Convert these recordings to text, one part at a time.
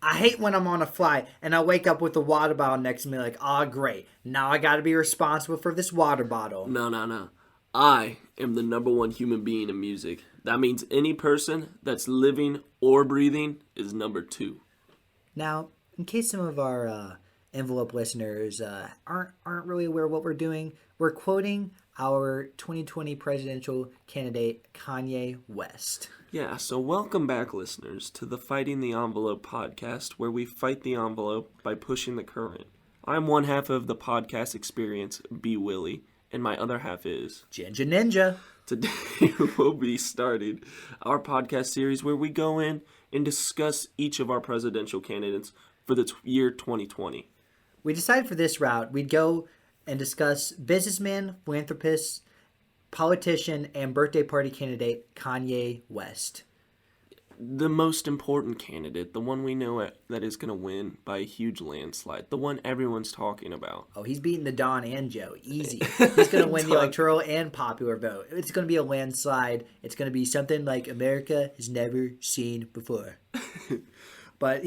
I hate when I'm on a flight and I wake up with a water bottle next to me like, oh, great. Now I got to be responsible for this water bottle. No, no, no. I am the number one human being in music. That means any person that's living or breathing is number two. Now, in case some of our envelope listeners aren't really aware of what we're doing, we're quoting our 2020 presidential candidate, Kanye West. Yeah, so welcome back, listeners, to the Fighting the Envelope podcast, where we fight the envelope by pushing the current. I'm one half of the podcast experience, B. Willie, and my other half is Ginger Ninja. Today we'll be starting our podcast series where we go in and discuss each of our presidential candidates for the year 2020. We decided for this route we'd go and discuss businessman, philanthropist, politician, and birthday party candidate Kanye West. The most important candidate, the one we know that is going to win by a huge landslide, the one everyone's talking about. Oh, he's beating the Don and Joe. Easy. He's going to win the electoral and popular vote. It's going to be a landslide. It's going to be something like America has never seen before. But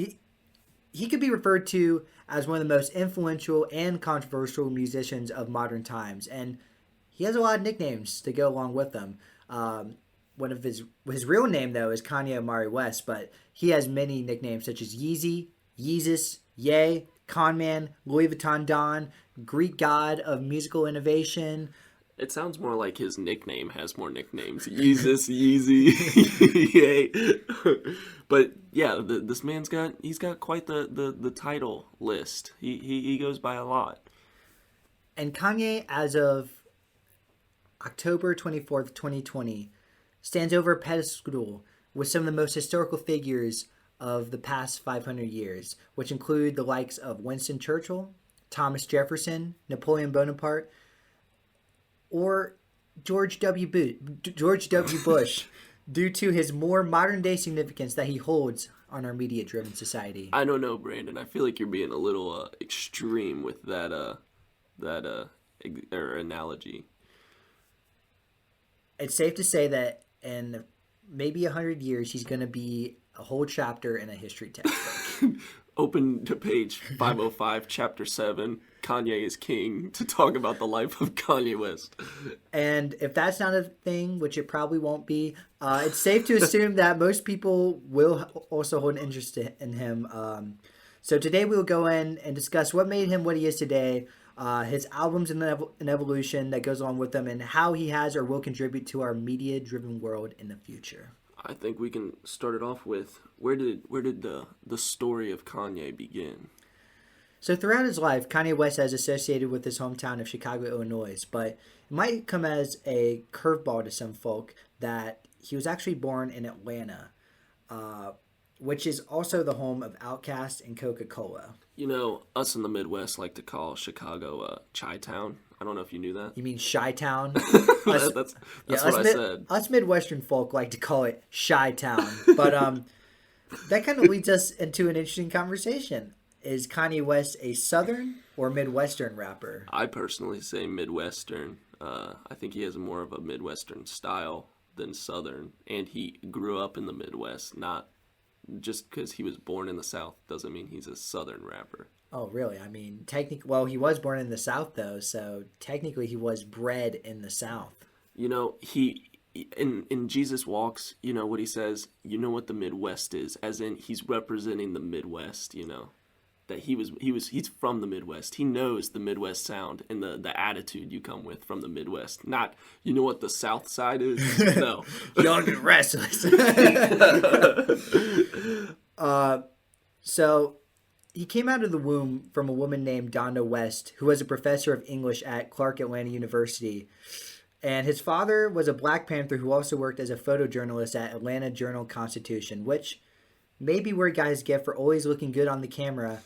he could be referred to as one of the most influential and controversial musicians of modern times. And he has a lot of nicknames to go along with them. One of his real name, though, is Kanye Omari West, but he has many nicknames such as Yeezy, Yeezus, Ye, Conman, Louis Vuitton Don, Greek god of musical innovation. It sounds more like his nickname has more nicknames. Yeezus, Yeezy, Yay. But yeah, this man's got quite the title list. He goes by a lot. And Kanye, as of October 24th, 2020, stands over a pedestal with some of the most historical figures of the past 500 years, which include the likes of Winston Churchill, Thomas Jefferson, Napoleon Bonaparte, or George W. Bush, due to his more modern-day significance that he holds on our media-driven society. I don't know, Brandon. I feel like you're being a little extreme with that analogy. It's safe to say that in maybe 100 years, he's going to be a whole chapter in a history textbook. Open to page 505, chapter 7, Kanye is king, to talk about the life of Kanye West. And if that's not a thing, which it probably won't be, it's safe to assume that most people will also hold an interest in him. So today we will go in and discuss what made him what he is today, his albums and evolution that goes along with them, and how he has or will contribute to our media-driven world in the future. I think we can start it off with where did the story of Kanye begin? So throughout his life, Kanye West has associated with his hometown of Chicago, Illinois, but it might come as a curveball to some folk that he was actually born in Atlanta, which is also the home of Outkast and Coca-Cola. You know, us in the Midwest like to call Chicago Chi-Town. I don't know if you knew that. You mean Chi-Town? That's what I said. Us Midwestern folk like to call it Chi-Town. But that kind of leads us into an interesting conversation. Is Kanye West a Southern or Midwestern rapper? I personally say Midwestern. I think he has more of a Midwestern style than Southern. And he grew up in the Midwest, not just because he was born in the South doesn't mean he's a Southern rapper. Oh, really? I mean, well, he was born in the South, though, so technically he was bred in the South. You know, he in Jesus Walks, you know what he says, you know what the Midwest is, as in he's representing the Midwest, you know. That he's from the Midwest. He knows the Midwest sound and the attitude you come with from the Midwest. Not, you know what the South Side is? No. Young and restless. So he came out of the womb from a woman named Donna West, who was a professor of English at Clark Atlanta University. And his father was a Black Panther who also worked as a photojournalist at Atlanta Journal-Constitution, which may be where guys get for always looking good on the camera,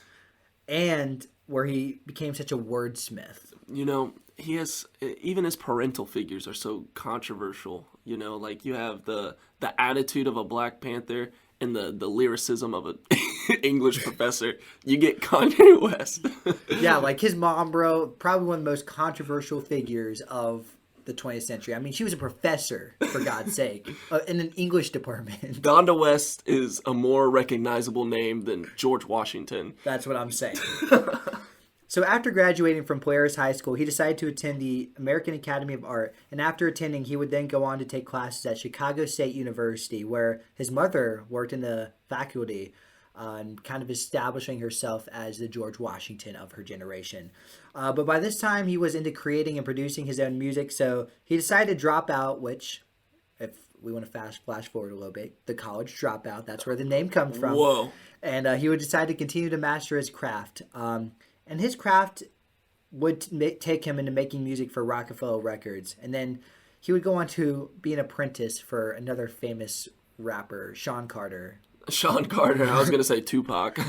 and where he became such a wordsmith. You know, he has, even his parental figures are so controversial. You know, like you have the attitude of a Black Panther and the lyricism of an English professor. You get Kanye West. Yeah, like his mom, bro, probably one of the most controversial figures of the 20th century. I mean, she was a professor, for God's sake, in an English department. Donda West is a more recognizable name than George Washington. That's what I'm saying. So after graduating from Polaris High School, he decided to attend the American Academy of Art, and after attending, he would then go on to take classes at Chicago State University, where his mother worked in the faculty, and kind of establishing herself as the George Washington of her generation. But by this time, he was into creating and producing his own music, so he decided to drop out, which, if we want to flash forward a little bit, the college dropout, that's where the name comes from. Whoa. And he would decide to continue to master his craft. And his craft would take him into making music for Rockefeller Records. And then he would go on to be an apprentice for another famous rapper, Sean Carter. Sean Carter. I was going to say Tupac.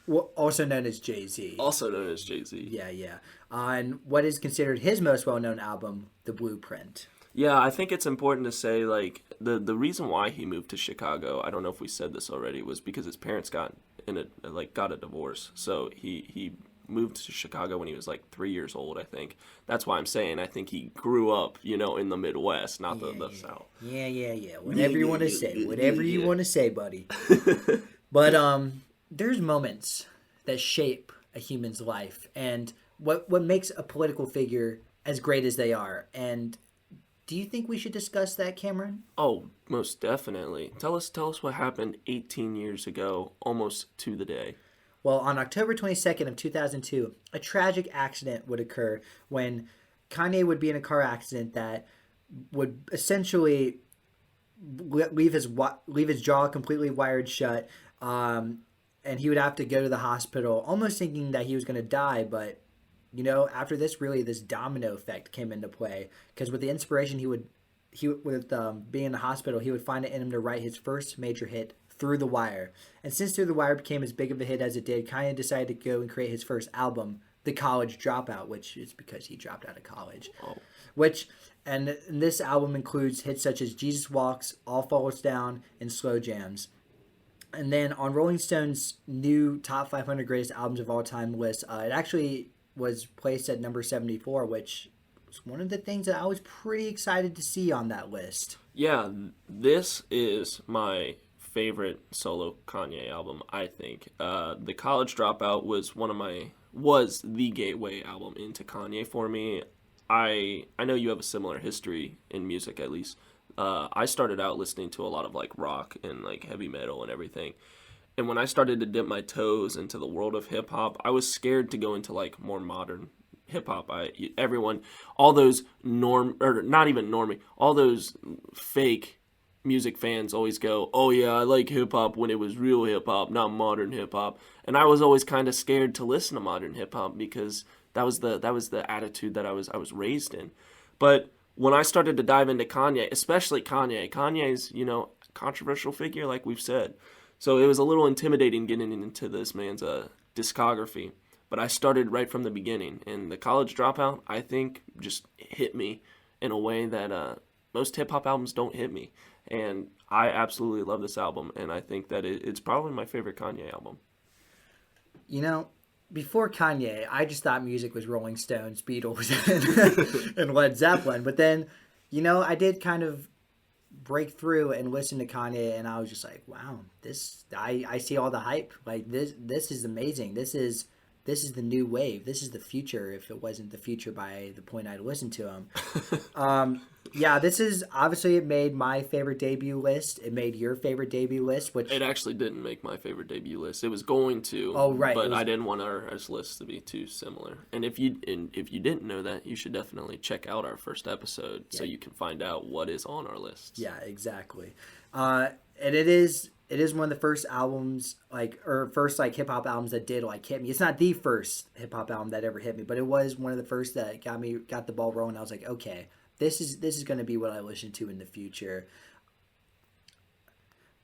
Well, also known as Jay-Z. Also known as Jay-Z. Yeah. On what is considered his most well-known album, The Blueprint. Yeah, I think it's important to say, like, the reason why he moved to Chicago, I don't know if we said this already, was because his parents got a divorce. So he moved to Chicago when he was like 3 years old, I think. That's why I'm saying I think he grew up, in the Midwest, not the South. Yeah. Whatever you want to say. Whatever you want to say, buddy. But there's moments that shape a human's life and what makes a political figure as great as they are. And do you think we should discuss that, Cameron? Oh, most definitely. Tell us what happened 18 years ago, almost to the day. Well, on October 22nd of 2002, a tragic accident would occur when Kanye would be in a car accident that would essentially leave his jaw completely wired shut, and he would have to go to the hospital, almost thinking that he was going to die. But after this, really, this domino effect came into play, because with the inspiration being in the hospital, he would find it in him to write his first major hit, Through the Wire. And since Through the Wire became as big of a hit as it did, Kanye decided to go and create his first album, The College Dropout, which is because he dropped out of college. Oh. And this album includes hits such as Jesus Walks, All Falls Down, and Slow Jams. And then on Rolling Stone's new Top 500 Greatest Albums of All Time list, it actually was placed at number 74, which was one of the things that I was pretty excited to see on that list. Yeah, this is my favorite solo Kanye album, I think. The College Dropout was the gateway album into Kanye for me. I know you have a similar history in music, at least. I started out listening to a lot of like rock and like heavy metal and everything. And when I started to dip my toes into the world of hip hop, I was scared to go into like more modern hip hop. All those all those fake music fans always go, "Oh yeah, I like hip hop when it was real hip hop, not modern hip hop." And I was always kind of scared to listen to modern hip hop because that was the attitude that I was raised in. But when I started to dive into Kanye, especially Kanye's, controversial figure, like we've said. So it was a little intimidating getting into this man's discography. But I started right from the beginning. And The College Dropout, I think, just hit me in a way that most hip-hop albums don't hit me. And I absolutely love this album. And I think that it's probably my favorite Kanye album. Before Kanye, I just thought music was Rolling Stones, Beatles, and Led Zeppelin. But then, I did kind of break through and listen to Kanye, and I was just like, wow, I see all the hype. Like, this is amazing. This is the new wave. This is the future, if it wasn't the future by the point I listened to him. This is obviously, it made my favorite debut list. It made your favorite debut list, which it actually didn't make my favorite debut list. It was going to. Oh, right. But I didn't want our lists to be too similar. And if you didn't know that, you should definitely check out our first episode so you can find out what is on our list. Yeah, exactly. And it is one of the first albums, first hip hop albums that did hit me. It's not the first hip hop album that ever hit me, but it was one of the first that got the ball rolling. I was like, okay, this is going to be what I listen to in the future.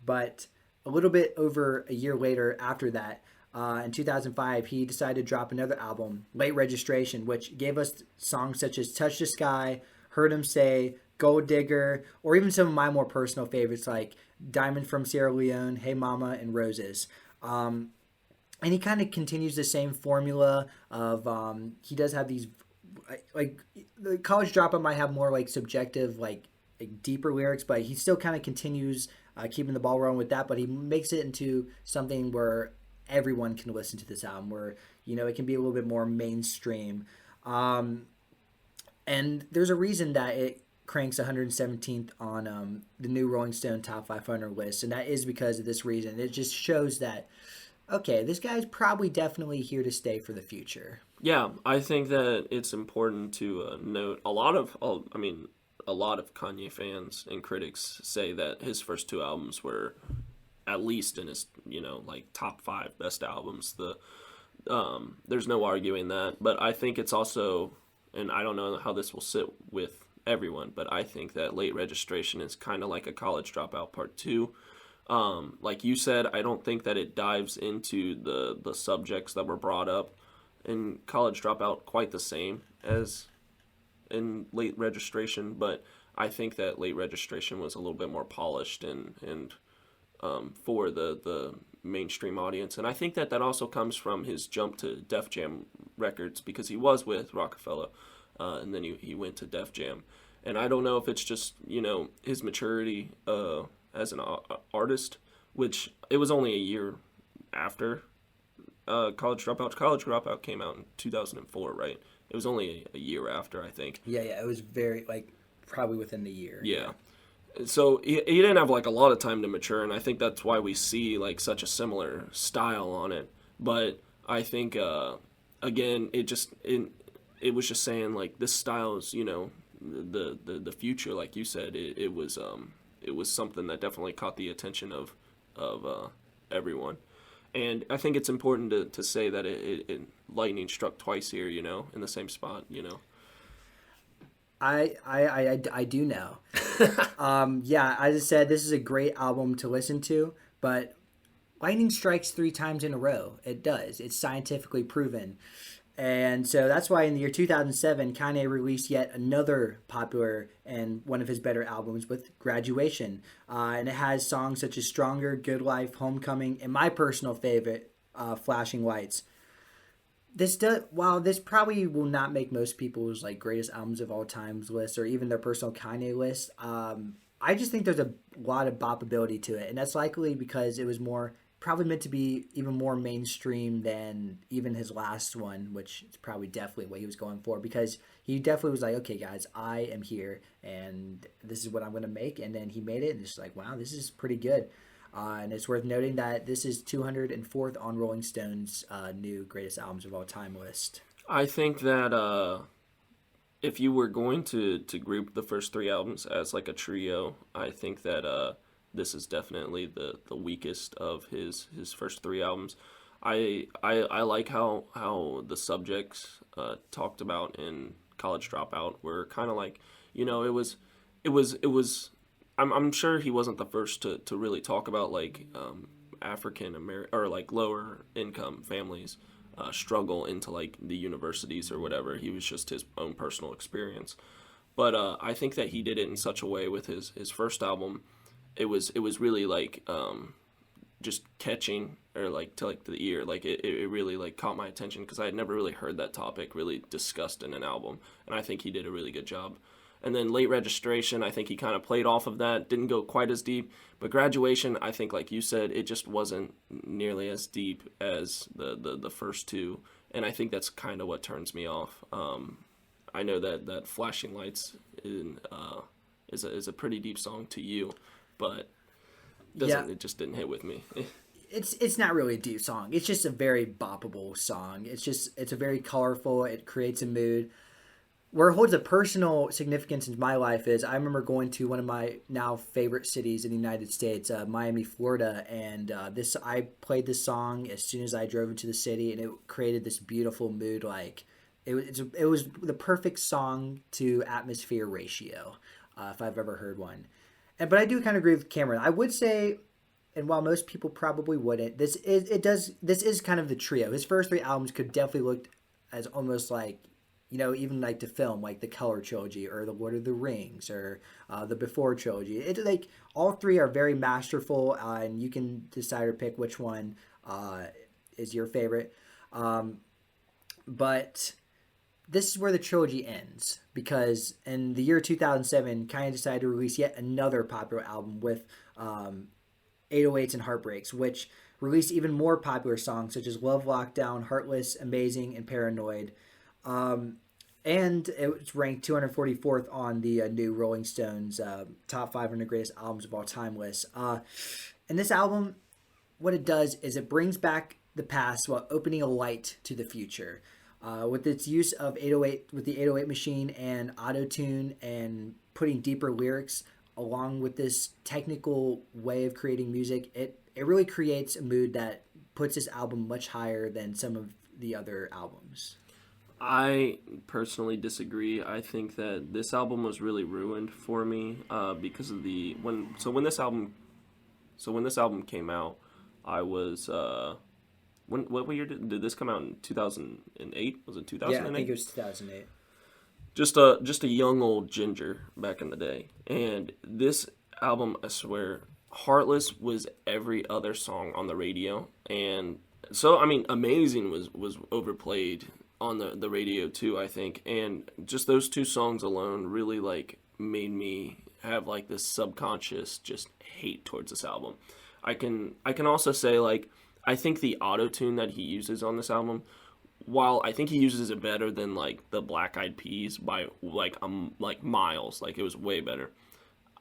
But a little bit over a year later after that, in 2005, he decided to drop another album, Late Registration, which gave us songs such as Touch the Sky, Heard Him Say, Gold Digger, or even some of my more personal favorites like Diamond from Sierra Leone, Hey Mama, and Roses. And he kind of continues the same formula of he does have these like the College Dropout might have more like subjective, like deeper lyrics, but he still kind of continues keeping the ball rolling with that. But he makes it into something where everyone can listen to this album, where it can be a little bit more mainstream. And there's a reason that it cranks 117th on the new Rolling Stone Top 500 list, and that is because of this reason. It just shows that okay, this guy's probably definitely here to stay for the future. Yeah, I think that it's important to note a lot of Kanye fans and critics say that his first two albums were at least in his, like top five best albums. There's no arguing that, but I think it's also, and I don't know how this will sit with everyone, but I think that Late Registration is kind of like a College Dropout Part 2. Like you said, I don't think that it dives into the subjects that were brought up in College Dropout quite the same as in Late Registration, but I think that Late Registration was a little bit more polished and for the mainstream audience. And I think that also comes from his jump to Def Jam Records, because he was with Rockefeller, and then he went to Def Jam. And I don't know if it's just, his maturity as an artist, which it was only a year after College Dropout. College Dropout came out in 2004, right? It was only a year after, I think. Yeah, it was very, probably within the year. Yeah. So he didn't have, a lot of time to mature, and I think that's why we see, such a similar style on it. But I think, again, it was just saying, this style is, the future, like you said. It was something that definitely caught the attention of everyone. And I think it's important to say that it lightning struck twice here, in the same spot, I do know. Yeah, as I said, this is a great album to listen to, but lightning strikes 3 times in a row. It does. It's scientifically proven. And so that's why in the year 2007, Kanye released yet another popular and one of his better albums with Graduation. And it has songs such as Stronger, Good Life, Homecoming, and my personal favorite, Flashing Lights. While this probably will not make most people's greatest albums of all times list or even their personal Kanye list, I just think there's a lot of bopability to it. And that's likely because it was probably meant to be even more mainstream than even his last one, which is probably definitely what he was going for, because he definitely was like, okay guys, I am here and this is what I'm going to make. And then he made it and it's like, wow, this is pretty good. And it's worth noting that this is 204th on Rolling Stone's new greatest albums of all time list. I think that if you were going to group the first 3 albums as a trio, I think that this is definitely the weakest of his first 3 albums. I like how the subjects talked about in College Dropout were kind of it was. I'm sure he wasn't the first to really talk about African American or lower income families struggle into the universities or whatever. He was just his own personal experience. But I think that he did it in such a way with his first album. It was really just catching or to the ear. It really caught my attention because I had never really heard that topic really discussed in an album, and I think he did a really good job. And then Late Registration, I think he kind of played off of that, didn't go quite as deep. But Graduation, I think, like you said, it just wasn't nearly as deep as the first 2. And I think that's kind of what turns me off. I know that Flashing Lights is a pretty deep song to you, but it just didn't hit with me. It's not really a deep song. It's just a very boppable song. It's a very colorful. It creates a mood. Where it holds a personal significance in my life is I remember going to one of my now favorite cities in the United States, Miami, Florida, and I played this song as soon as I drove into the city, and it created this beautiful mood. It was the perfect song to atmosphere ratio, if I've ever heard one. But I do kind of agree with Cameron. I would say, and while most people probably wouldn't, this is kind of the trio. His first 3 albums could definitely look as almost even to film, the Color Trilogy or the Lord of the Rings or the Before Trilogy. It all 3 are very masterful, and you can decide or pick which one is your favorite. But this is where the trilogy ends, because in the year 2007, Kanye decided to release yet another popular album with 808s and Heartbreaks, which released even more popular songs such as Love Lockdown, Heartless, Amazing, and Paranoid. And it was ranked 244th on the new Rolling Stones top 500 greatest albums of all time list. And this album, what it does is it brings back the past while opening a light to the future. With its use of 808, with the 808 machine and auto tune, and putting deeper lyrics along with this technical way of creating music, it really creates a mood that puts this album much higher than some of the other albums. I personally disagree. I think that this album was really ruined for me because of when this album came out, I was what year did this come out in? 2008? Was it 2008? Yeah, I think it was 2008. Just a young old ginger back in the day, and this album, I swear, Heartless was every other song on the radio, and so I mean, Amazing was overplayed on the radio too, I think, and just those two songs alone really like made me have like this subconscious just hate towards this album. I can also say, like, I think the auto-tune that he uses on this album, while I think he uses it better than like the Black Eyed Peas by like miles, like it was way better,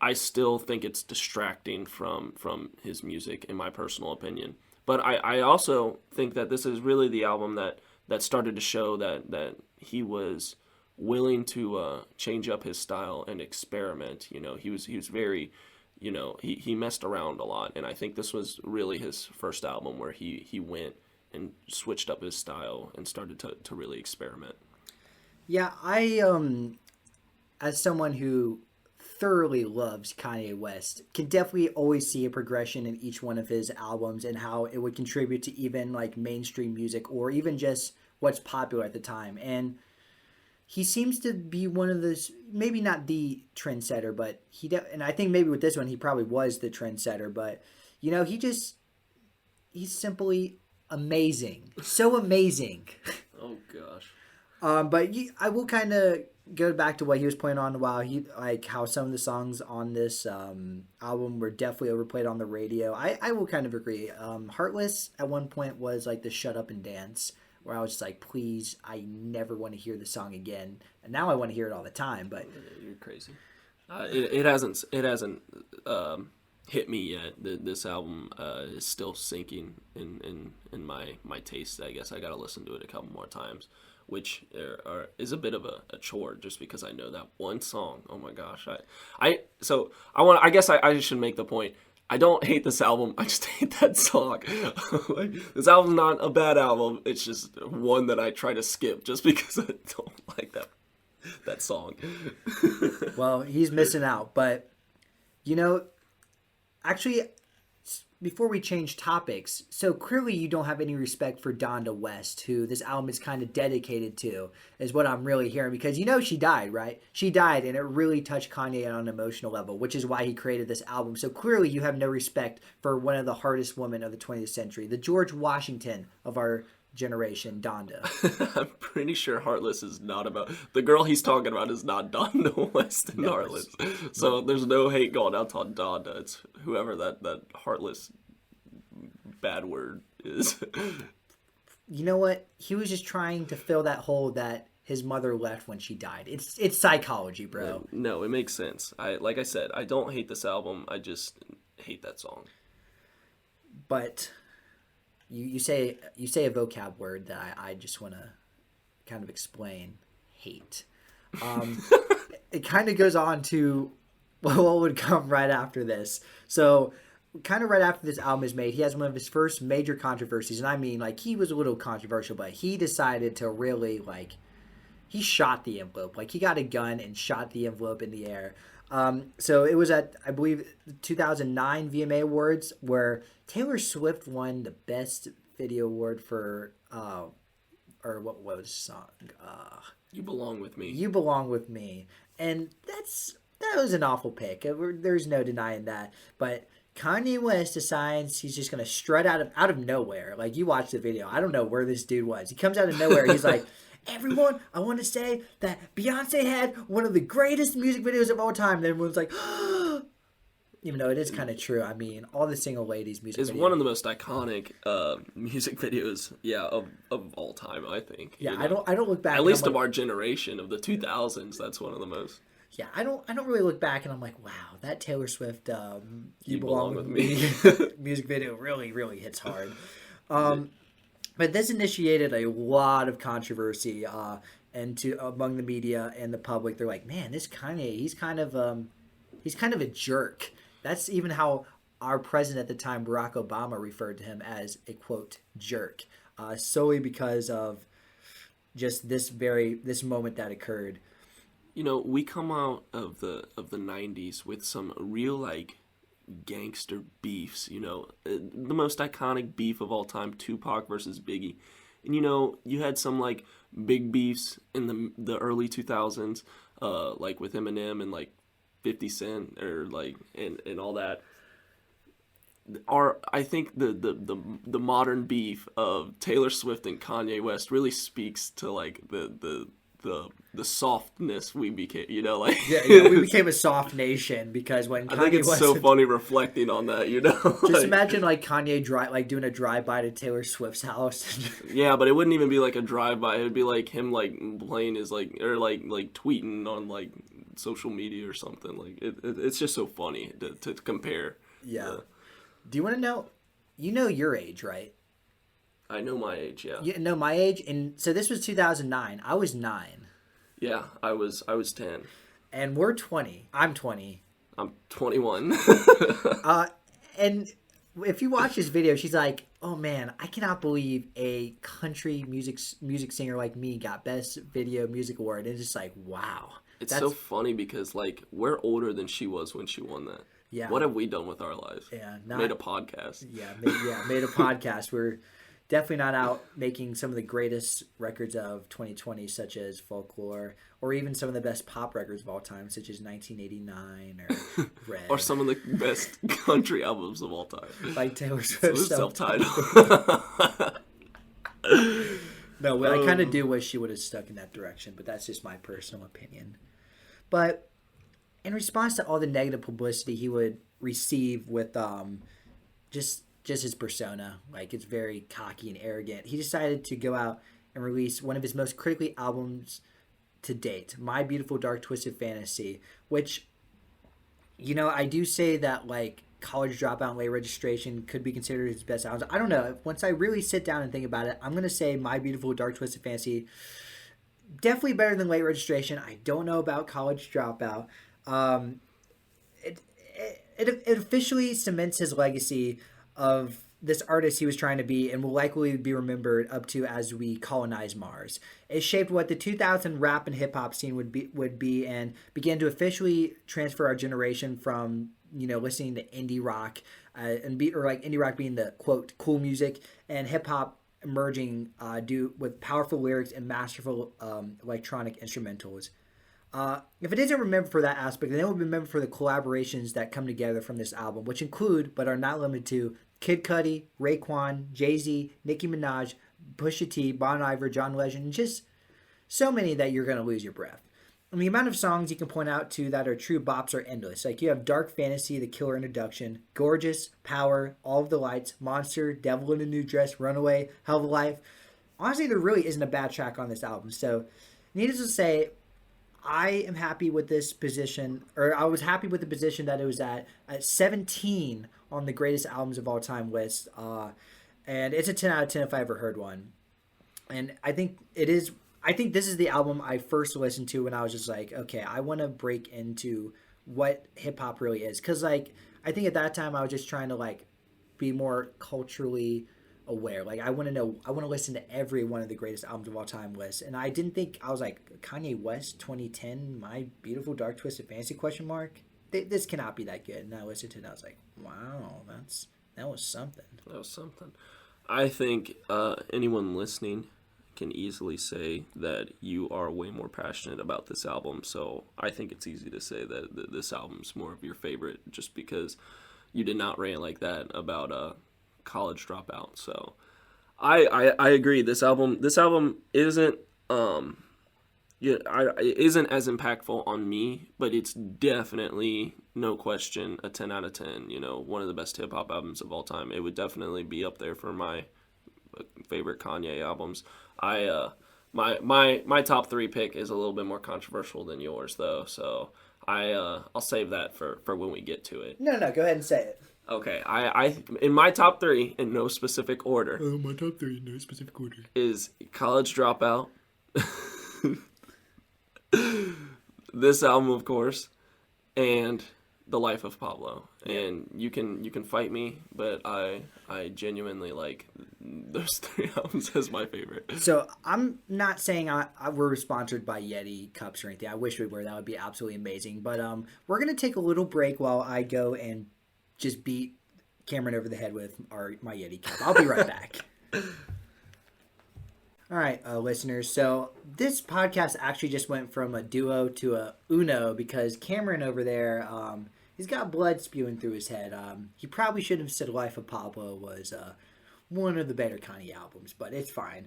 I still think it's distracting from his music, in my personal opinion. But I also think that this is really the album that started to show that he was willing to change up his style and experiment. You know, he was very, you know, he messed around a lot, and I think this was really his first album where he went and switched up his style and started to really experiment. Yeah, I as someone who thoroughly loves Kanye West, can definitely always see a progression in each one of his albums and how it would contribute to even like mainstream music or even just what's popular at the time. And he seems to be one of those, maybe not the trendsetter, but and I think maybe with this one he probably was the trendsetter, but you know, he's simply amazing. So amazing. Oh gosh. But I will kind of go back to what he was playing on while how some of the songs on this album were definitely overplayed on the radio. I will kind of agree. Heartless at one point was like the shut up and dance, where I was just like, please, I never want to hear the song again. And now I want to hear it all the time. But you're crazy. It hasn't hit me yet. This album is still sinking in my taste. I guess I got to listen to it a couple more times, which is a bit of a chore just because I know that one song. Oh my gosh. I guess I should make the point. I don't hate this album. I just hate that song. Like, this album's not a bad album. It's just one that I try to skip just because I don't like that song. Well, he's missing out. But, you know, actually, before we change topics, so clearly you don't have any respect for Donda West, who this album is kind of dedicated to, is what I'm really hearing. Because you know she died, right? She died, and it really touched Kanye on an emotional level, which is why he created this album. So clearly you have no respect for one of the hardest women of the 20th century, the George Washington of our generation, Donda. I'm pretty sure Heartless is not about... The girl he's talking about is not Donda West in Heartless. So there's no hate going out on Donda. It's whoever that Heartless bad word is. You know what? He was just trying to fill that hole that his mother left when she died. It's psychology, bro. No, it makes sense. Like I said, I don't hate this album. I just hate that song. But... You say a vocab word that I just want to kind of explain. Hate. It kind of goes on to what would come right after this. So kind of right after this album is made, he has one of his first major controversies. And I mean, like, he was a little controversial, but he decided to really, like, he shot the envelope. Like, he got a gun and shot the envelope in the air. So it was at, I believe, the 2009 VMA Awards, where Taylor Swift won the Best Video Award for, or what was the song? You Belong With Me. You Belong With Me. And that was an awful pick. There's no denying that. But Kanye West decides he's just going to strut out of nowhere. Like, you watch the video. I don't know where this dude was. He comes out of nowhere. He's like, everyone, I want to say that Beyonce had one of the greatest music videos of all time. And everyone's like, even though it is kind of true. I mean, all the single ladies music It's videos. one of the most iconic music videos, of all time, I think. Yeah, I don't look back. At and least I'm of like, our generation, of the 2000s, that's one of the most. yeah, I don't really look back and I'm like, wow, that Taylor Swift "You Belong with Me" music video really hits hard. But this initiated a lot of controversy among the media and the public. They're like, man, this Kanye, he's kind of a jerk. This even how our president at the time, Barack Obama, referred to him as a quote jerk, solely because of just this moment that occurred. We come out of the 90s with some real like gangster beefs, the most iconic beef of all time, Tupac versus Biggie. And you had some like big beefs in the early 2000s, like with Eminem and like 50 Cent or like and all that. I think the modern beef of Taylor Swift and Kanye West really speaks to like the softness we became, like we became a soft nation because when Kanye I think it's West so funny reflecting on that, Just imagine like Kanye doing a drive-by to Taylor Swift's house. Yeah, but it wouldn't even be like a drive-by. It would be like him like playing his like or like tweeting on like social media or something. Like it's just so funny to compare. Yeah. Do you want to know? You know your age, right? I know my age, yeah. You know my age, and so this was 2009. I was 9. Yeah, I was 10. And we're 20. I'm 20. I'm 21. And if you watch this video, she's like, "Oh man, I cannot believe a country music singer like me got Best Video Music Award." And it's just like, wow. It's so funny because like we're older than she was when she won that. Yeah. What have we done with our lives? Yeah, made a podcast. Yeah, made a podcast. We're definitely not out making some of the greatest records of 2020, such as Folklore, or even some of the best pop records of all time, such as 1989 or Red. Or some of the best country albums of all time. Like Taylor Swift. Self-titled. No, I kind of do wish she would have stuck in that direction, but that's just my personal opinion. But in response to all the negative publicity he would receive with just his persona, like it's very cocky and arrogant, he decided to go out and release one of his most critically albums to date, My Beautiful Dark Twisted Fantasy, which, I do say that like College Dropout and Late Registration could be considered his best albums. I don't know. Once I really sit down and think about it, I'm going to say My Beautiful Dark Twisted Fantasy definitely better than Late Registration. I don't know about College Dropout. It officially cements his legacy of this artist he was trying to be and will likely be remembered up to as we colonize Mars. It shaped what the 2000 rap and hip hop scene would be and began to officially transfer our generation from listening to indie rock indie rock being the quote cool music and hip hop emerging with powerful lyrics and masterful electronic instrumentals. If it isn't remembered for that aspect, then it will be remembered for the collaborations that come together from this album, which include, but are not limited to, Kid Cudi, Raekwon, Jay-Z, Nicki Minaj, Pusha T, Bon Iver, John Legend, and just so many that you're going to lose your breath. And the amount of songs you can point out to that are true bops are endless. Like you have Dark Fantasy, The Killer Introduction, Gorgeous, Power, All of the Lights, Monster, Devil in a New Dress, Runaway, Hell of a Life. Honestly, there really isn't a bad track on this album. So, needless to say, I am happy with this position, or I was happy with the position that it was at 17 on the greatest albums of all time list. And it's a 10 out of 10 if I ever heard one. And I think this is the album I first listened to when I was just like, okay, I want to break into what hip hop really is. Cause like, I think at that time I was just trying to like be more culturally aware. Like I want to listen to every one of the greatest albums of all time lists. And I didn't think, I was like, Kanye West 2010, My Beautiful Dark Twisted Fantasy ? This cannot be that good. And I listened to it and I was like, wow, that was something. That was something. I think anyone listening can easily say that you are way more passionate about this album. So I think it's easy to say that this album's more of your favorite just because you did not rant like that about College Dropout. So I agree. This album isn't Yeah, it isn't as impactful on me, but it's definitely, no question, a 10 out of 10. One of the best hip hop albums of all time. It would definitely be up there for my favorite Kanye albums. My top three pick is a little bit more controversial than yours, though. So I'll save that for when we get to it. No, go ahead and say it. Okay, I in my top three, in no specific order. My top three in no specific order is College Dropout. This album, of course, and The Life of Pablo. And you can fight me, but I genuinely like those three albums as my favorite. So I'm not saying we're sponsored by Yeti cups or anything. I wish we were. That would be absolutely amazing. But we're gonna take a little break while I go and just beat Cameron over the head with my Yeti cup. I'll be right back. All right, listeners. So this podcast actually just went from a duo to a uno because Cameron over there, he's got blood spewing through his head. He probably should have said Life of Pablo was one of the better Kanye albums, but it's fine.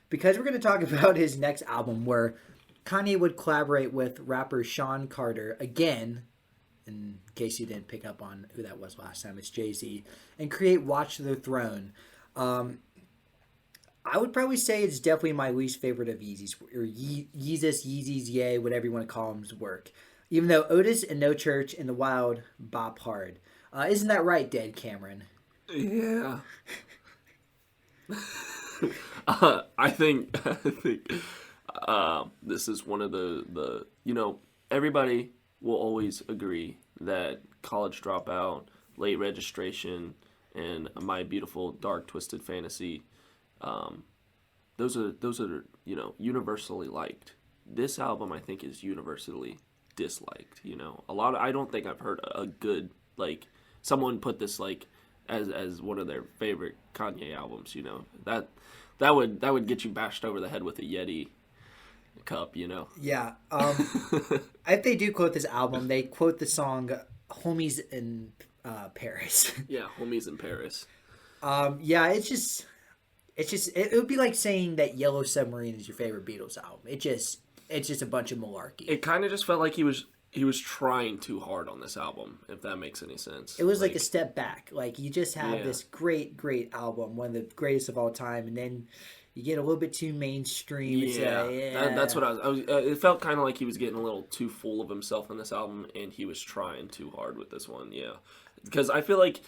Because we're going to talk about his next album where Kanye would collaborate with rapper Sean Carter again, in case you didn't pick up on who that was last time, it's Jay-Z, and create Watch the Throne. I would probably say it's definitely my least favorite of Yeezy's, or Yeezy's, Ye, whatever you want to call him's work. Even though Otis and No Church in the Wild bop hard. Isn't that right, Dead Cameron? Yeah. I think this is one of the everybody will always agree that College Dropout, Late Registration, and My Beautiful Dark Twisted Fantasy, those are universally liked. This album, I think, is universally disliked. I don't think I've heard a good, someone put this as one of their favorite Kanye albums. That would get you bashed over the head with a Yeti cup. Yeah. If they do quote this album, they quote the song "Homies in Paris." Yeah, Homies in Paris. Yeah, it would be like saying that Yellow Submarine is your favorite Beatles album. It's just a bunch of malarkey. It kind of just felt like he was trying too hard on this album, if that makes any sense. It was like a step back. Like, you just have this great album, one of the greatest of all time, and then you get a little bit too mainstream. That's what I was it felt kind of like he was getting a little too full of himself in this album, and he was trying too hard with this one. Yeah, because I feel like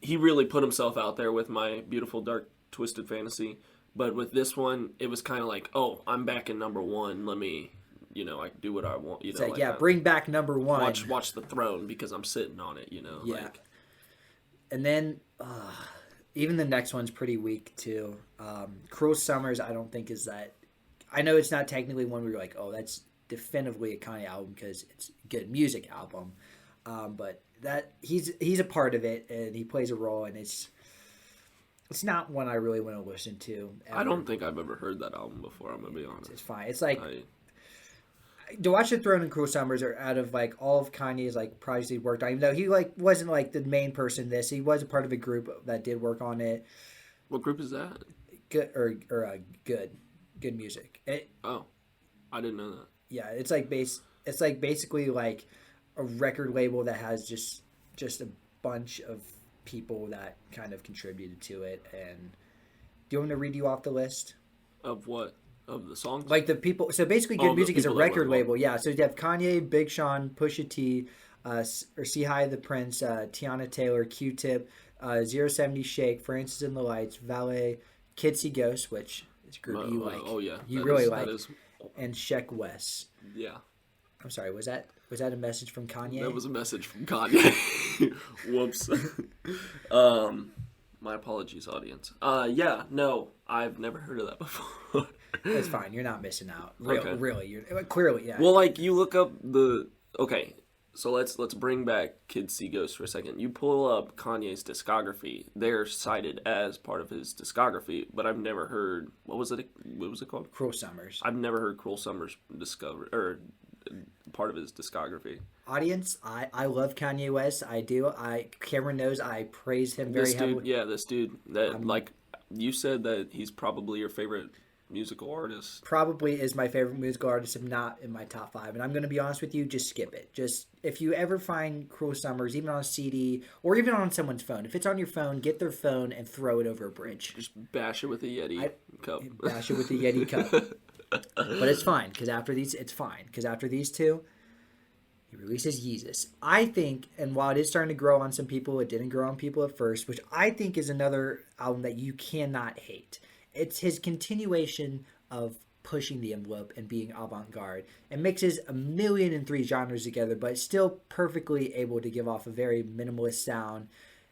he really put himself out there with My Beautiful Dark Twisted Fantasy, but with this one, it was kind of like, oh, I'm back in number one. Let me, I can do what I want. It's bring back number one. Watch the throne because I'm sitting on it. Yeah. And then even the next one's pretty weak too. Cruel Summers, I don't think is that. I know it's not technically one where you're like, oh, that's definitively a Kanye album because it's a good music album, but that he's a part of it and he plays a role, and it's not one I really want to listen to. Ever. I don't think I've ever heard that album before. I'm gonna be honest. It's fine. It's like To Watch the Throne and Cruel Summers are out of all of Kanye's projects he worked on. Even though he wasn't the main person in this, he was a part of a group that did work on it. What group is that? Good good music. I didn't know that. Yeah, it's basically a record label that has just a bunch of people that kind of contributed to it. And do you want me to read you off the list of what? Of the songs? The people. So basically, Good Music is a record label. Yeah. So you have Kanye, Big Sean, Pusha T, or See Hi the Prince, Tiana Taylor, Q-Tip, 070 Shake, Francis and the Lights, Valet, Kids See Ghosts, which is a group you like. Oh yeah, you really like. And Sheck West. Yeah. I'm sorry. Was that a message from Kanye? That was a message from Kanye. Whoops. My apologies, audience. Yeah. No, I've never heard of that before. That's fine. You're not missing out. Okay. Really, you're clearly, yeah. Well, you look up the. Okay, so let's bring back Kids See Ghosts for a second. You pull up Kanye's discography. They're cited as part of his discography, but I've never heard. What was it called? Cruel Summers. I've never heard Cruel Summers part of his discography. Audience, I love Kanye West. I do. Cameron knows I praise him very heavily. Yeah, this dude that you said that he's probably your favorite musical artist. Probably is my favorite musical artist, if not in my top 5. And I'm going to be honest with you, just skip it. Just if you ever find Cruel Summers, even on a CD or even on someone's phone, if it's on your phone, get their phone and throw it over a bridge. Just bash it with a Yeti cup. Bash it with a Yeti cup. But it's fine because after these, two, he releases Yeezus. I think, and while it is starting to grow on some people, it didn't grow on people at first, which I think is another album that you cannot hate. It's his continuation of pushing the envelope and being avant-garde. It mixes 1,000,003 genres together, but it's still perfectly able to give off a very minimalist sound.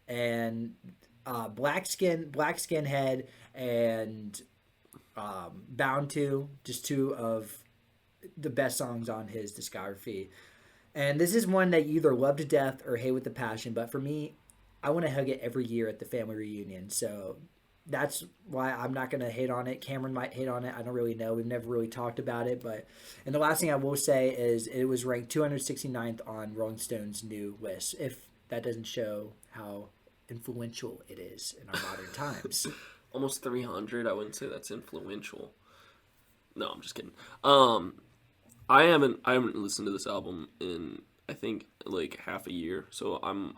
And Black Skinhead and Bound to, just 2 of the best songs on his discography. And this is one that you either love to death or hate with a passion. But for me, I want to hug it every year at the family reunion. So that's why I'm not going to hate on it. Cameron might hate on it. I don't really know. We've never really talked about it. And the last thing I will say is it was ranked 269th on Rolling Stone's new list. If that doesn't show how influential it is in our modern times. Almost 300. I wouldn't say that's influential. No, I'm just kidding. I haven't listened to this album in, I think, like half a year, so I'm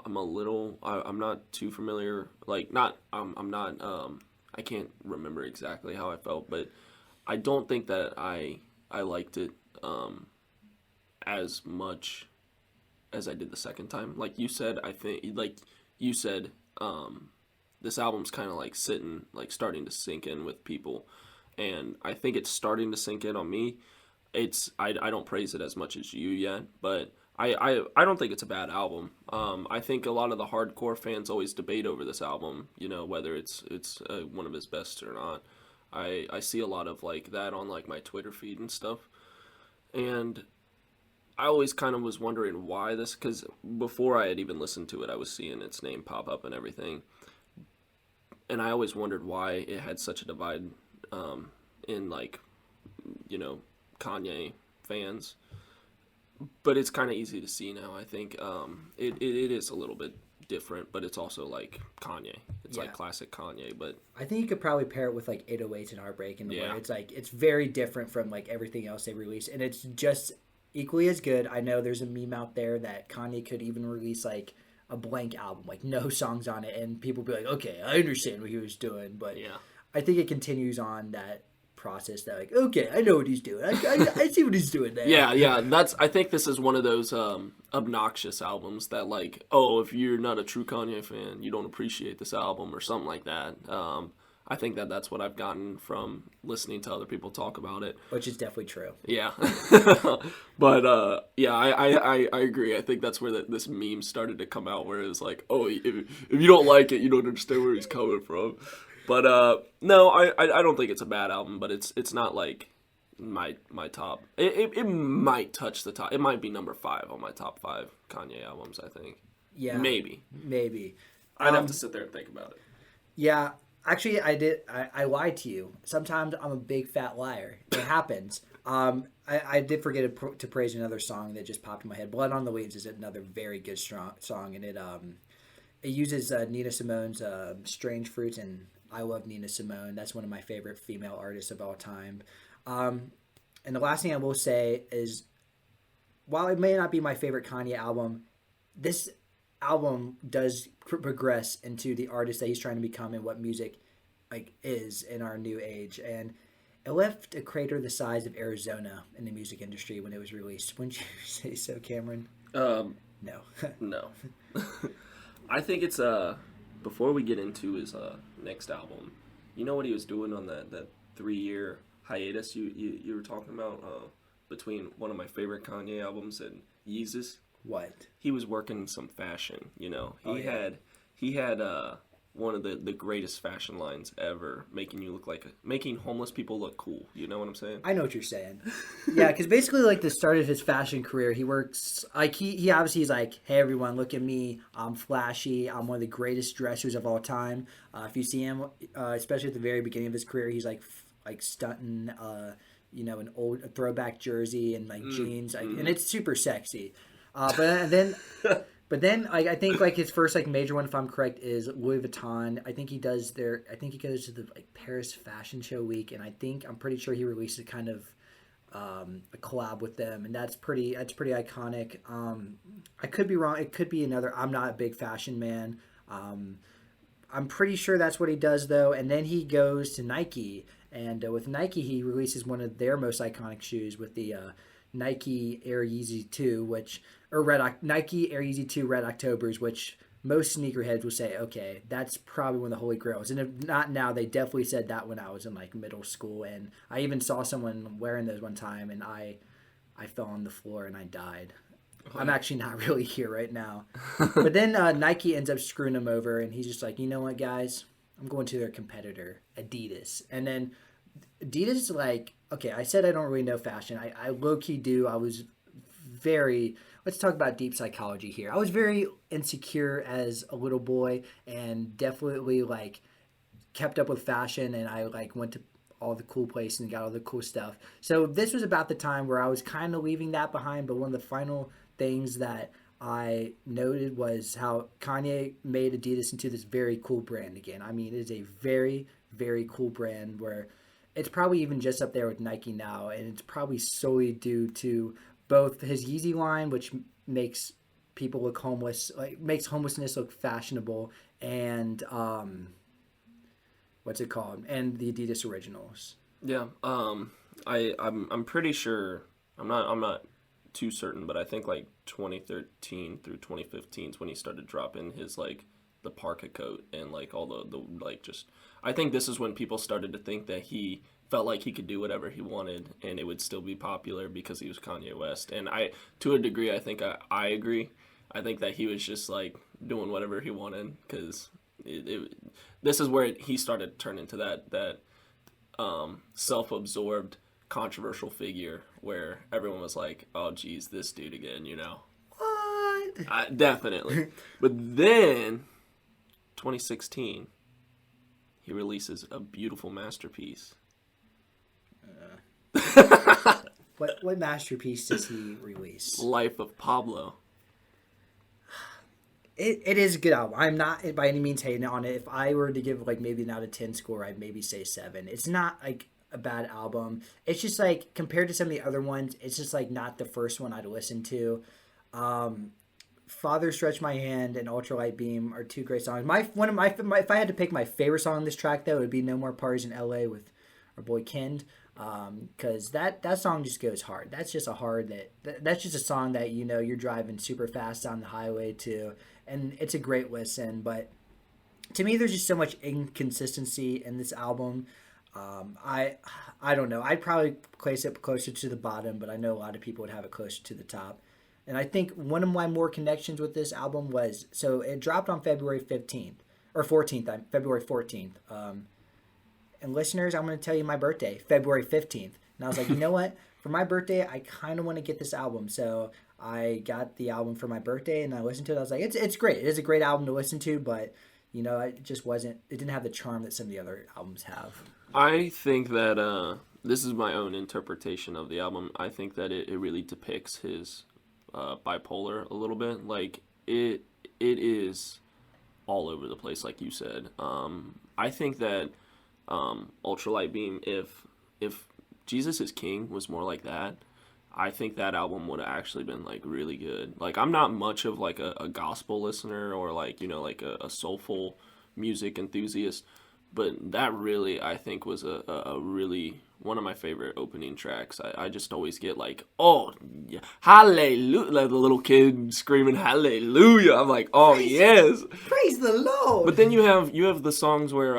not too familiar. Like, I'm not. I can't remember exactly how I felt, but I don't think that I liked it as much as I did the second time. Like you said, this album's kind of like starting to sink in with people, and I think it's starting to sink in on me. I don't praise it as much as you yet, but I don't think it's a bad album. I think a lot of the hardcore fans always debate over this album, whether it's one of his best or not. I see a lot of like that on like my Twitter feed and stuff, and I always kind of was wondering why this, because before I had even listened to it, I was seeing its name pop up and everything, and I always wondered why it had such a divide in like Kanye fans, but it's kind of easy to see now. I think it is a little bit different, but it's also like Kanye. It's like classic Kanye. But I think you could probably pair it with like 808s and Heartbreak in the way it's like it's very different from like everything else they release, and it's just equally as good. I know there's a meme out there that Kanye could even release like a blank album, like no songs on it, and people be like, okay, I understand what he was doing, but I think it continues on that process that like, okay, I know what he's doing. I see what he's doing there. Yeah. I think this is one of those obnoxious albums that like, oh, if you're not a true Kanye fan, you don't appreciate this album or something like that. I think that's what I've gotten from listening to other people talk about it. Which is definitely true. Yeah. But I agree. I think that's where this meme started to come out, where it was like, oh, if you don't like it, you don't understand where he's coming from. But no, I don't think it's a bad album, but it's not like my top. It might touch the top. It might be number 5 on my top 5 Kanye albums, I think. Yeah. Maybe. I'd have to sit there and think about it. Yeah. Actually, I lied to you. Sometimes I'm a big fat liar. It happens. I did forget to praise another song that just popped in my head. Blood on the Leaves is another very good song, and it uses Nina Simone's Strange Fruits, and I love Nina Simone. That's one of my favorite female artists of all time. And the last thing I will say is, while it may not be my favorite Kanye album, this album does progress into the artist that he's trying to become and what music like is in our new age. And it left a crater the size of Arizona in the music industry when it was released. Wouldn't you say so, Cameron? No. No. I think it's before we get into his next album, you know what he was doing on that 3-year hiatus you were talking about between one of my favorite Kanye albums and Yeezus? What? He was working some fashion, He had one of the greatest fashion lines ever, making homeless people look cool. You know what I'm saying? I know what you're saying. Yeah, because basically, like, the start of his fashion career, he works, like, he obviously is like, hey, everyone, look at me. I'm flashy. I'm one of the greatest dressers of all time. If you see him, especially at the very beginning of his career, he's, like stunting, an old throwback jersey and, like, jeans. And it's super sexy. But But then I think like his first like major one, if I'm correct, is Louis Vuitton. I think he does their. I think he goes to the like Paris Fashion Show week, and I'm pretty sure he releases kind of a collab with them, and that's pretty iconic. I could be wrong. It could be another. I'm not a big fashion man. I'm pretty sure that's what he does though. And then he goes to Nike, and with Nike he releases one of their most iconic shoes with the Nike Air Yeezy 2, Nike Air Yeezy 2 Red Octobers, which most sneakerheads will say, okay, that's probably one of the holy grails. And if not now, they definitely said that when I was in like middle school. And I even saw someone wearing those one time, and I fell on the floor and I died. I'm actually not really here right now. But then Nike ends up screwing him over, and he's just like, you know what, guys? I'm going to their competitor, Adidas. And then Adidas, like, okay, I said I don't really know fashion. I low-key do. I was very... Let's talk about deep psychology here. I was very insecure as a little boy and definitely, like, kept up with fashion, and I, like, went to all the cool places and got all the cool stuff. So this was about the time where I was kind of leaving that behind, but one of the final things that I noted was how Kanye made Adidas into this very cool brand again. I mean, it is a very, very cool brand where it's probably even just up there with Nike now, and it's probably solely due to both his Yeezy line, which makes people look homeless, like makes homelessness look fashionable, and what's it called? And the Adidas Originals. Yeah. I'm pretty sure. I'm not too certain, but I think like 2013 through 2015 is when he started dropping his like the parka coat and like all the like just. I think this is when people started to think that he felt like he could do whatever he wanted and it would still be popular because he was Kanye West. And to a degree, I think I agree. I think that he was just like doing whatever he wanted because this is where he started to turn into that self-absorbed, controversial figure where everyone was like, oh, geez, this dude again, you know? What? Definitely. But then, 2016, he releases a beautiful masterpiece. What masterpiece does he release? Life of Pablo. It is a good album. I'm not by any means hating on it. If I were to give like maybe an out of 10 score, I'd maybe say 7. It's not like a bad album. It's just like compared to some of the other ones, it's just like not the first one I'd listen to. Father Stretch My Hand and Ultralight Beam are two great songs. If I had to pick my favorite song on this track though, it would be No More Parties in LA with our boy Kend. Because that song just goes hard. That's just that's just a song that you know you're driving super fast down the highway to, and it's a great listen. But to me, there's just so much inconsistency in this album. I don't know. I'd probably place it closer to the bottom, but I know a lot of people would have it closer to the top. And I think one of my more connections with this album was so it dropped on February 15th or 14th, February 14th. And listeners, I'm going to tell you my birthday, February 15th. And I was like, you know what? For my birthday, I kind of want to get this album. So I got the album for my birthday and I listened to it. I was like, it's great. It is a great album to listen to, but, you know, it didn't have the charm that some of the other albums have. I think that this is my own interpretation of the album. I think that it really depicts his bipolar a little bit. Like, it is all over the place, like you said. I think that Ultralight Beam, if Jesus is King was more like that, I think that album would have actually been like really good. Like I'm not much of like a gospel listener or like, you know, like a soulful music enthusiast, but that really I think was a really one of my favorite opening tracks. I just always get like, oh yeah, hallelujah, like the little kid screaming hallelujah. I'm like, oh yes, praise the Lord. But then you have the songs where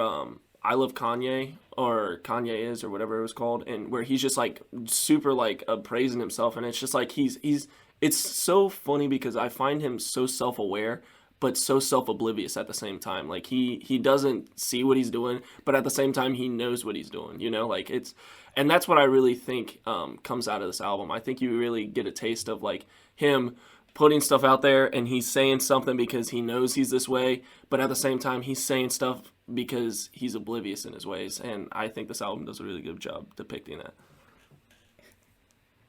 I Love Kanye or Kanye Is or whatever it was called, and where he's just like super like praising himself, and it's just like it's so funny because I find him so self-aware but so self-oblivious at the same time. Like he doesn't see what he's doing, but at the same time he knows what he's doing, you know? Like and that's what I really think comes out of this album. I think you really get a taste of like him putting stuff out there and he's saying something because he knows he's this way, but at the same time he's saying stuff because he's oblivious in his ways, and I think this album does a really good job depicting that.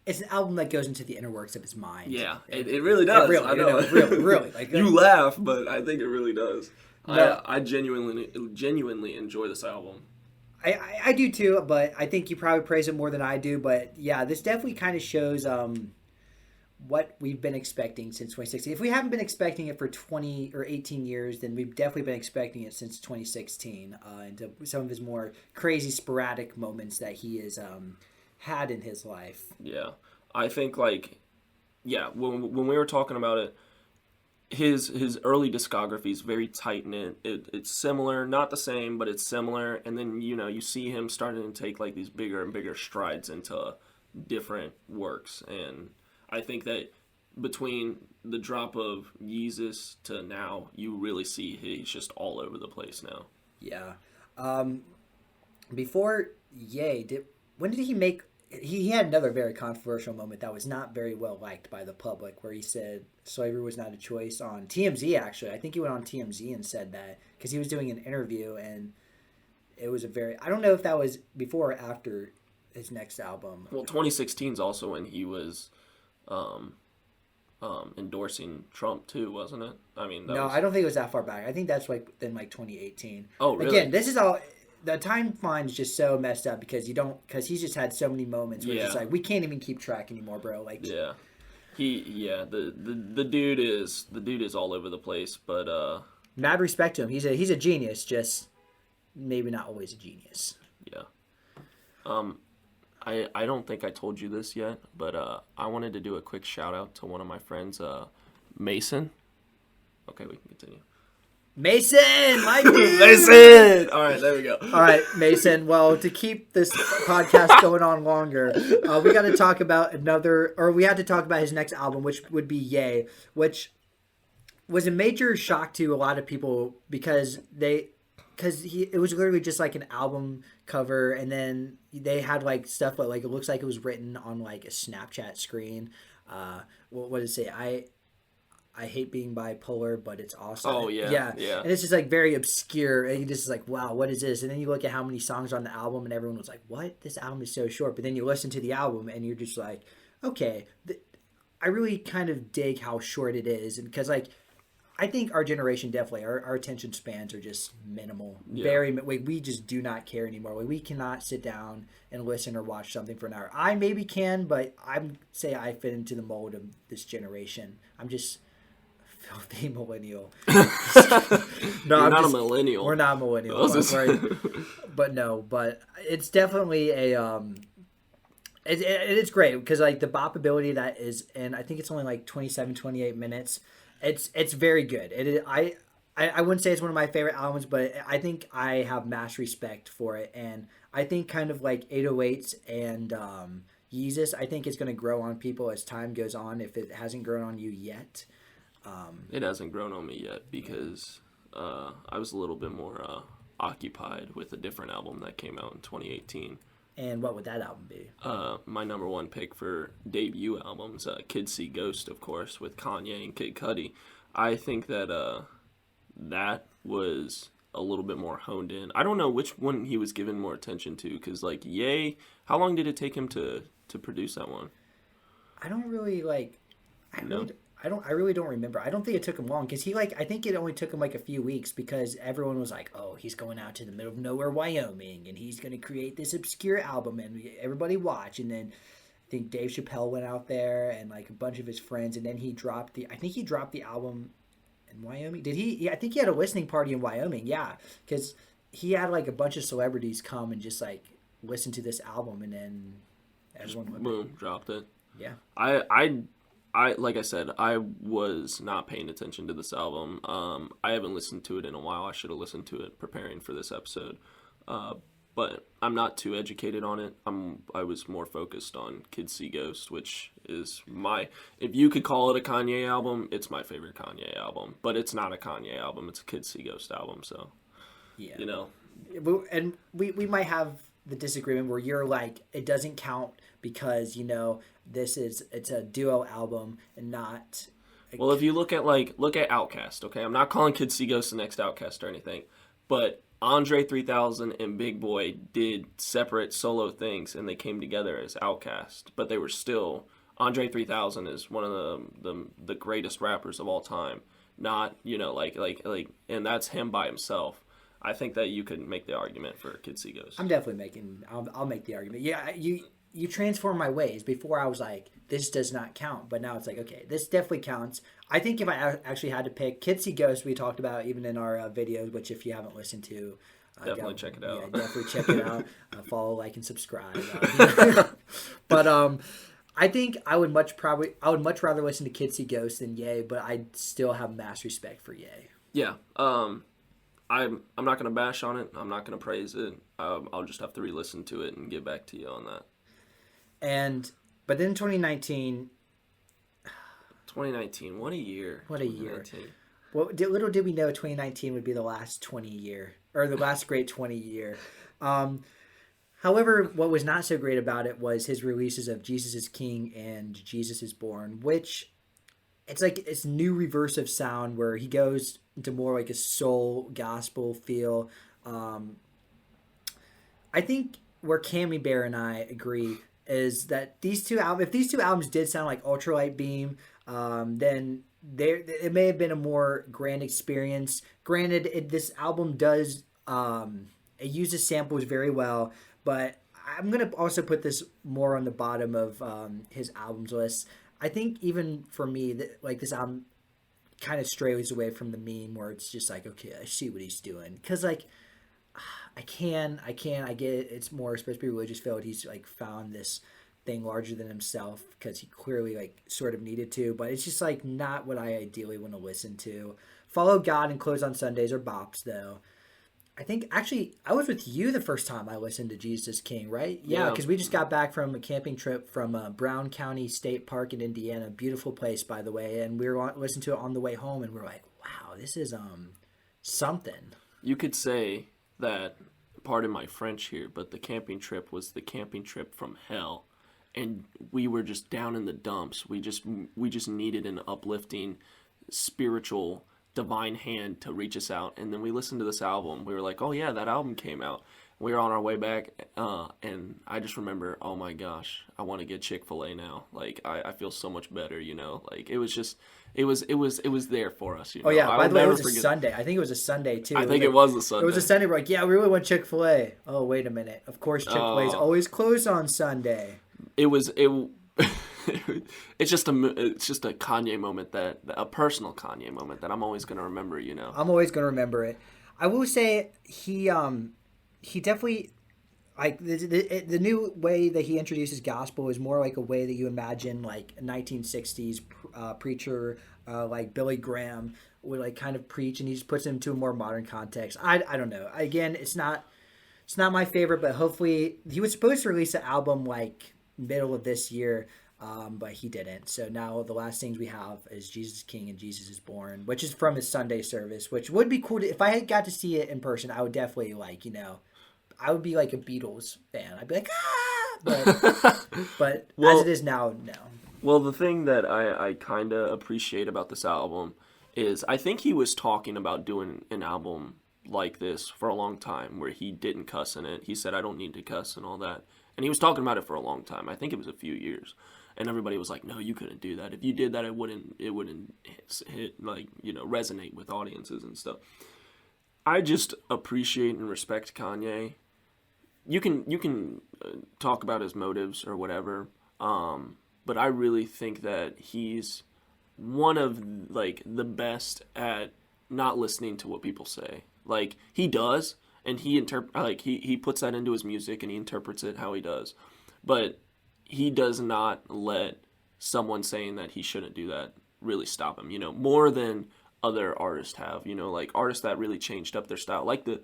it's an album that goes into the inner works of his mind. Yeah, it really does. Really, I know. really. Like, you laugh, but I think it really does. No. I genuinely enjoy this album. I do too, but I think you probably praise it more than I do. But yeah, this definitely kind of shows what we've been expecting since 2016. If we haven't been expecting it for 20 or 18 years, then we've definitely been expecting it since 2016. And some of his more crazy, sporadic moments that he has had in his life. Yeah, I think when we were talking about it, his early discography is very tight knit. It's similar, not the same, but it's similar. And then you see him starting to take like these bigger and bigger strides into different works. And I think that between the drop of Yeezus to now, you really see he's just all over the place now. Yeah. Before Ye, when did he make? He had another very controversial moment that was not very well liked by the public, where he said slavery was not a choice on TMZ. Actually, I think he went on TMZ and said that because he was doing an interview, and it was I don't know if that was before or after his next album. Well, 2016 is also when he was endorsing Trump too, wasn't it? I mean, I don't think it was that far back. I think that's like 2018. Oh, really? Again, this is all. The timeline is just so messed up because he's just had so many moments where it's like we can't even keep track anymore, bro. Like the dude is all over the place, but mad respect to him. He's a genius, just maybe not always a genius. Yeah. I don't think I told you this yet, but I wanted to do a quick shout out to one of my friends, Mason. Okay, we can continue. Mason, my dude. Mason. All right, there we go. All right, Mason. Well, to keep this podcast going on longer, we got to talk about we had to talk about his next album, which would be Ye, which was a major shock to a lot of people because it was literally just like an album cover, and then they had like stuff, but like it looks like it was written on like a Snapchat screen. What did it say? I hate being bipolar, but it's awesome. Oh, yeah. And it's just like very obscure. And you just like, wow, what is this? And then you look at how many songs are on the album, and everyone was like, what? This album is so short. But then you listen to the album, and you're just like, okay, I really kind of dig how short it is. And because like, I think our generation definitely, our attention spans are just minimal. Yeah. We just do not care anymore. We cannot sit down and listen or watch something for an hour. I maybe can, but I fit into the mold of this generation. I'm just filthy millennial. No, You're not a millennial. We're not millennials. But it's definitely it's great because like the bopability that is, and I think it's only like 27, 28 minutes. It's very good. I wouldn't say it's one of my favorite albums, but I think I have mass respect for it, and I think kind of like 808s and Yeezus, I think it's going to grow on people as time goes on if it hasn't grown on you yet. It hasn't grown on me yet because I was a little bit more occupied with a different album that came out in 2018. And what would that album be? My number one pick for debut albums, Kids See Ghost, of course, with Kanye and Kid Cudi. I think that that was a little bit more honed in. I don't know which one he was given more attention to, because like Ye, how long did it take him to produce that one? I don't really I really don't remember. I don't think it took him long because I think it only took him like a few weeks because everyone was like, oh, he's going out to the middle of nowhere, Wyoming, and he's going to create this obscure album and everybody watch. And then I think Dave Chappelle went out there and like a bunch of his friends, and then he dropped the album in Wyoming. Did he? Yeah, I think he had a listening party in Wyoming. Yeah, because he had like a bunch of celebrities come and just like listen to this album, and then everyone went boom, dropped it. Yeah. I like I said, I was not paying attention to this album. I haven't listened to it in a while. I should have listened to it preparing for this episode. But I'm not too educated on it. I was more focused on Kids See Ghost, which is if you could call it a Kanye album, it's my favorite Kanye album. But it's not a Kanye album. It's a Kids See Ghost album. So, yeah. And we might have the disagreement where you're like, it doesn't count because, it's a duo album and not. Well, if you look at Outkast, okay, I'm not calling Kids See Ghost the next Outkast or anything, but Andre 3000 and Big Boy did separate solo things, and they came together as Outkast, but they were still. Andre 3000 is one of the greatest rappers of all time. Not, and that's him by himself. I think that you could make the argument for Kids See Ghosts. I'm definitely making. I'll make the argument. Yeah, you transform my ways. Before I was like, this does not count, but now it's like, okay, this definitely counts. I think if I actually had to pick, Kids See Ghosts, we talked about even in our videos, which if you haven't listened to, definitely check it out. Yeah, definitely check it out. Follow, like, and subscribe. But I think I would much rather listen to Kids See Ghosts than Ye, but I still have mass respect for Ye. Yeah. I'm not gonna bash on it. I'm not gonna praise it. I'll just have to re-listen to it and get back to you on that. But then 2019. 2019, what a year! What a year! Well, little did we know 2019 would be the last 20 year, or the last great 20 year. However, what was not so great about it was his releases of Jesus is King and Jesus is Born, which it's like it's new reversive sound where he goes into more like a soul gospel feel. I think where Cammy Bear and I agree is that if these two albums did sound like Ultralight Beam, then it may have been a more grand experience. Granted, this album does it uses samples very well, but I'm gonna also put this more on the bottom of his albums list. I think even for me, this album kind of strays away from the meme where it's just like, okay, I see what he's doing, because like I get it. It's more supposed to be religious filled. He's like found this thing larger than himself because he clearly like sort of needed to, but it's just like not what I ideally want to listen to. Follow God and Close on Sundays are bops though. I think actually I was with you the first time I listened to Jesus King, right? Yeah, because we just got back from a camping trip from Brown County State Park in Indiana. Beautiful place, by the way. And we were listening to it on the way home, and we're like, wow, this is something. You could say that, pardon my French here, but the camping trip was the camping trip from hell, and we were just down in the dumps. We just needed an uplifting, spiritual, divine hand to reach us out. And then we listened to this album. We were like, oh yeah, that album came out. We were on our way back, and I just remember, oh my gosh, I want to get Chick-fil-A now. Like I feel so much better, you know. Like it was just. It was there for us. You know? Oh yeah! By the way, it was a Sunday. I think it was a Sunday too. I think it was a Sunday. It was a Sunday. We're like, yeah, we really want Chick-fil-A. Oh wait a minute! Of course, Chick-fil-A is always closed on Sunday. It's just a Kanye moment, a personal Kanye moment that I'm always gonna remember. You know, I'm always gonna remember it. I will say he definitely. Like the new way that he introduces gospel is more like a way that you imagine like a 1960s preacher like Billy Graham would like kind of preach, and he just puts it into a more modern context. I don't know. Again, it's not my favorite, but hopefully he was supposed to release an album like middle of this year, but he didn't. So now the last things we have is Jesus is King and Jesus is Born, which is from his Sunday service, which would be cool. If I had got to see it in person, I would definitely I would be like a Beatles fan. I'd be like, ah! But as it is now, no. Well, the thing that I kind of appreciate about this album is I think he was talking about doing an album like this for a long time where he didn't cuss in it. He said, I don't need to cuss and all that. And he was talking about it for a long time. I think it was a few years. And everybody was like, no, you couldn't do that. If you did that, it wouldn't hit, like, you know, resonate with audiences and stuff. I just appreciate and respect Kanye. You can talk about his motives or whatever, but I really think that he's one of like the best at not listening to what people say. Like he does, and he puts that into his music and he interprets it how he does, but he does not let someone saying that he shouldn't do that really stop him. You know, more than other artists have, you know, like artists that really changed up their style, like the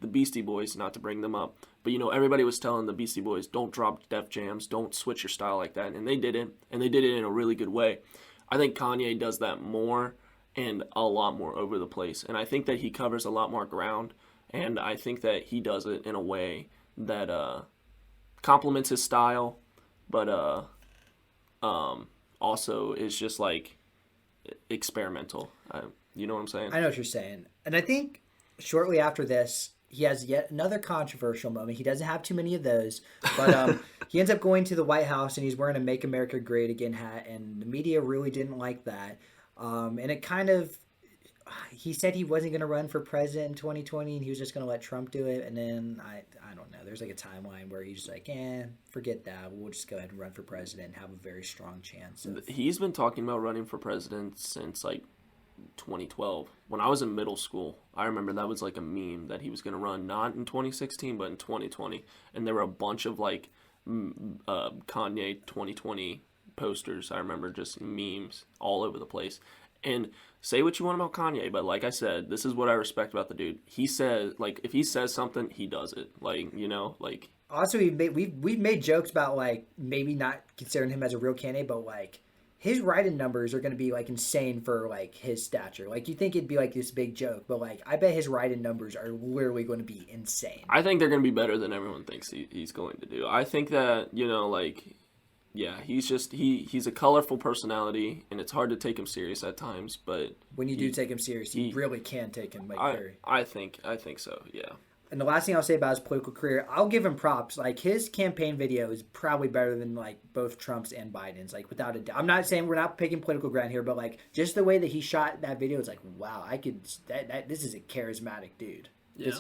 Beastie Boys, not to bring them up, but you know, everybody was telling the Beastie Boys, don't drop Def Jams, don't switch your style like that, and they didn't, and they did it in a really good way. I think Kanye does that more and a lot more over the place, and I think that he covers a lot more ground, and I think that he does it in a way that complements his style, but also is just like experimental. You know what I'm saying? I know what you're saying. And I think shortly after this, he has yet another controversial moment. He doesn't have too many of those, but he ends up going to the White House and he's wearing a "Make America Great Again" hat, and the media really didn't like that. And it kind of, he said he wasn't going to run for president in 2020 and he was just going to let Trump do it. And then I don't know. There's like a timeline where he's like, forget that. We'll just go ahead and run for president and have a very strong chance. He's been talking about running for president since like 2012. When I was in middle school, I remember that was like a meme that he was going to run not in 2016 but in 2020, and there were a bunch of like Kanye 2020 posters. I remember just memes all over the place. And say what you want about Kanye, but like I said, this is what I respect about the dude. He says, like, if he says something, he does it. Like, you know, like. Also, we've made jokes about like maybe not considering him as a real candidate, but like his write-in numbers are going to be like insane for like his stature. Like you think it'd be like this big joke, but like I bet his write-in numbers are literally going to be insane. I think they're going to be better than everyone thinks he's going to do. I think that, you know, like, yeah, he's just he's a colorful personality, and it's hard to take him serious at times. But when you do take him serious, you really can take him. Like I think so. Yeah. And the last thing I'll say about his political career, I'll give him props. Like his campaign video is probably better than like both Trump's and Biden's. Like without a doubt. I'm not saying we're not picking political ground here, but like just the way that he shot that video is like, wow, I could. This is a charismatic dude. Yeah.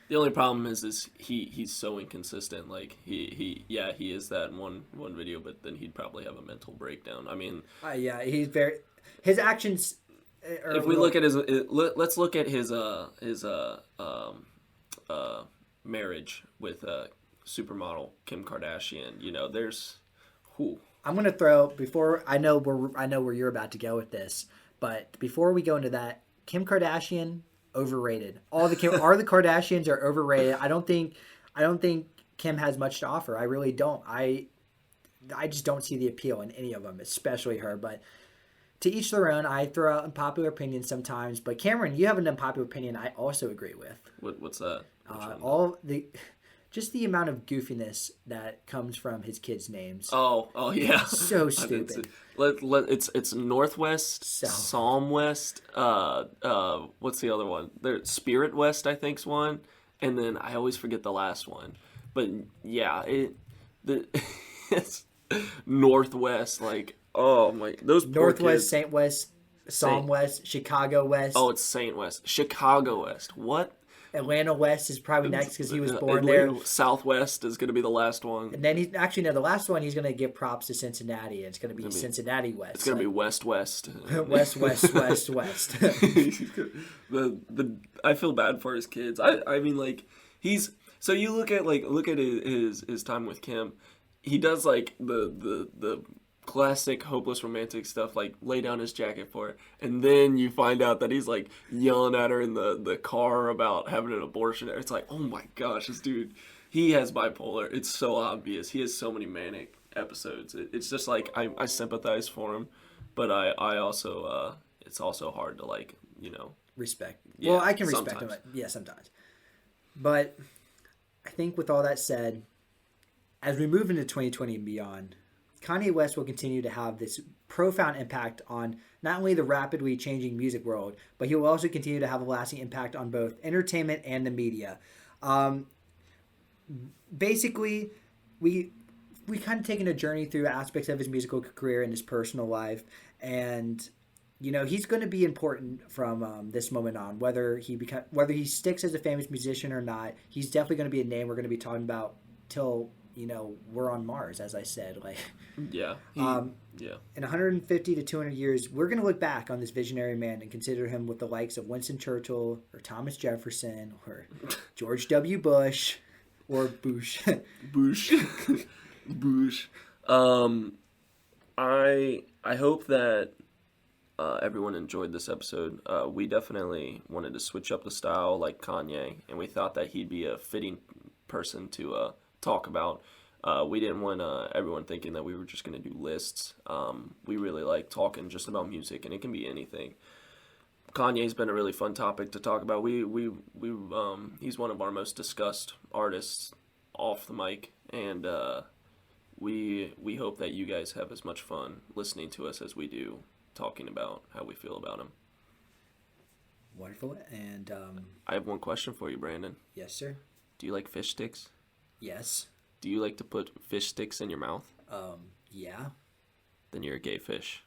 The only problem is he's so inconsistent. Like he is that one video, but then he'd probably have a mental breakdown. I mean, yeah, his actions. If we look at let's look at his marriage with supermodel Kim Kardashian. You know, there's I'm gonna throw before I know where you're about to go with this, but before we go into that, Kim Kardashian. Overrated. All the Kardashians are overrated. I don't think Kim has much to offer. I really don't. I just don't see the appeal in any of them, especially her. But to each their own. I throw out unpopular opinions sometimes. But Cameron, you have an unpopular opinion I also agree with. What's that? Just the amount of goofiness that comes from his kids' names. Oh yeah. So stupid. It's Northwest, Psalm West. What's the other one? There, Spirit West, I think's one, and then I always forget the last one. But yeah, it's Northwest. Like, oh my, those Northwest, Saint West, Psalm West, Chicago West. Oh, it's Saint West, Chicago West. What? Atlanta West is probably next because he was born there. Southwest is going to be the last one. And then the last one he's going to give props to Cincinnati. It's going to be Cincinnati West. It's going to be West. West. I feel bad for his kids. I mean, like, so you look at his time with Kim. He does like the classic hopeless romantic stuff, like lay down his jacket for her, and then you find out that he's like yelling at her in the car about having an abortion. It's like, oh my gosh, this dude, he has bipolar. It's so obvious. He has so many manic episodes. It's just like I sympathize for him, but I also it's also hard to, like, you know, respect. Yeah, well, I can respect him. Yeah, sometimes. But I think with all that said, as we move into 2020 and beyond, Kanye West will continue to have this profound impact on not only the rapidly changing music world, but he will also continue to have a lasting impact on both entertainment and the media. Basically, we kind of taken a journey through aspects of his musical career and his personal life, and you know he's going to be important from this moment on. Whether he sticks as a famous musician or not, he's definitely going to be a name we're going to be talking about till, you know, we're on Mars, as I said. Like, yeah. In 150 to 200 years, we're going to look back on this visionary man and consider him with the likes of Winston Churchill or Thomas Jefferson or George W. Bush or Bush. Bush. I hope that everyone enjoyed this episode. We definitely wanted to switch up the style like Kanye, and we thought that he'd be a fitting person to talk about. We didn't want everyone thinking that we were just going to do lists. We really like talking just about music, and it can be anything. Kanye's been a really fun topic to talk about. He's one of our most discussed artists off the mic, and we hope that you guys have as much fun listening to us as we do talking about how we feel about him. Wonderful. And I have one question for you, Brandon. yes, sir. Do you like fish sticks? Yes. Do you like to put fish sticks in your mouth? Yeah. Then you're a gay fish.